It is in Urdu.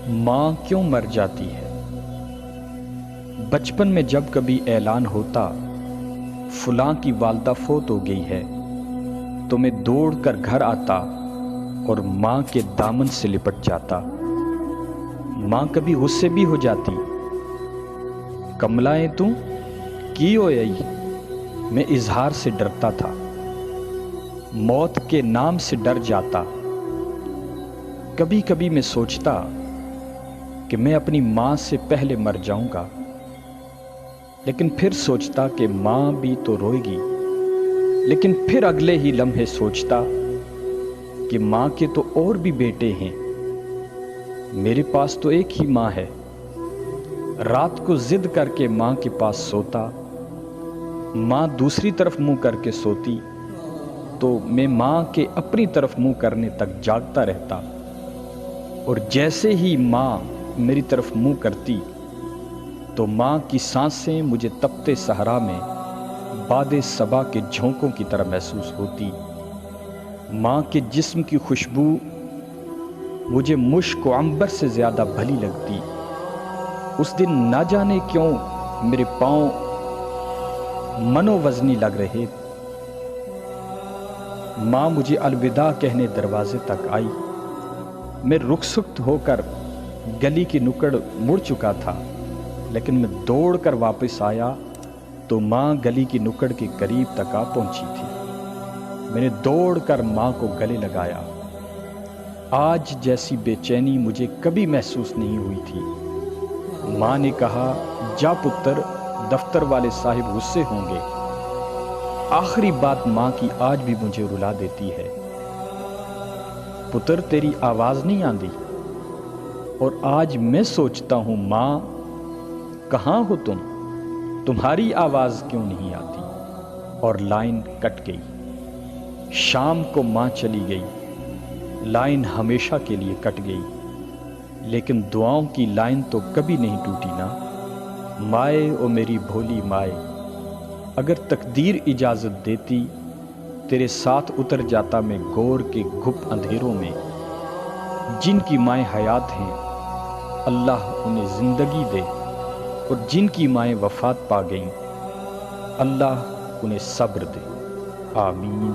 ماں کیوں مر جاتی ہے؟ بچپن میں جب کبھی اعلان ہوتا فلاں کی والدہ فوت ہو گئی ہے تو میں دوڑ کر گھر آتا اور ماں کے دامن سے لپٹ جاتا۔ ماں کبھی غصے بھی ہو جاتی، کملائیں تو کی ہوئی؟ میں اظہار سے ڈرتا تھا، موت کے نام سے ڈر جاتا۔ کبھی کبھی میں سوچتا کہ میں اپنی ماں سے پہلے مر جاؤں گا، لیکن پھر سوچتا کہ ماں بھی تو روئے گی، لیکن پھر اگلے ہی لمحے سوچتا کہ ماں کے تو اور بھی بیٹے ہیں، میرے پاس تو ایک ہی ماں ہے۔ رات کو ضد کر کے ماں کے پاس سوتا، ماں دوسری طرف منہ کر کے سوتی تو میں ماں کے اپنی طرف منہ کرنے تک جاگتا رہتا، اور جیسے ہی ماں میری طرف منہ کرتی تو ماں کی سانسیں مجھے تپتے صحرا میں باد صبا کے جھونکوں کی طرح محسوس ہوتی۔ ماں کے جسم کی خوشبو مجھے مشک و عنبر سے زیادہ بھلی لگتی۔ اس دن نہ جانے کیوں میرے پاؤں منو وزنی لگ رہے۔ ماں مجھے الوداع کہنے دروازے تک آئی، میں رخصت ہو کر گلی کی نکڑ مڑ چکا تھا، لیکن میں دوڑ کر واپس آیا تو ماں گلی کی نکڑ کے قریب تک آ پہنچی تھی۔ میں نے دوڑ کر ماں کو گلے لگایا۔ آج جیسی بے چینی مجھے کبھی محسوس نہیں ہوئی تھی۔ ماں نے کہا، جا پتر، دفتر والے صاحب غصے ہوں گے۔ آخری بات ماں کی آج بھی مجھے رلا دیتی ہے، پتر تیری آواز نہیں آندی۔ اور آج میں سوچتا ہوں، ماں کہاں ہو تم؟ تمہاری آواز کیوں نہیں آتی؟ اور لائن کٹ گئی۔ شام کو ماں چلی گئی، لائن ہمیشہ کے لیے کٹ گئی، لیکن دعاؤں کی لائن تو کبھی نہیں ٹوٹی نا۔ مائے او میری بھولی مائے، اگر تقدیر اجازت دیتی تیرے ساتھ اتر جاتا میں گور کے گھپ اندھیروں میں۔ جن کی مائیں حیات ہیں اللہ انہیں زندگی دے، اور جن کی مائیں وفات پا گئیں اللہ انہیں صبر دے، آمین۔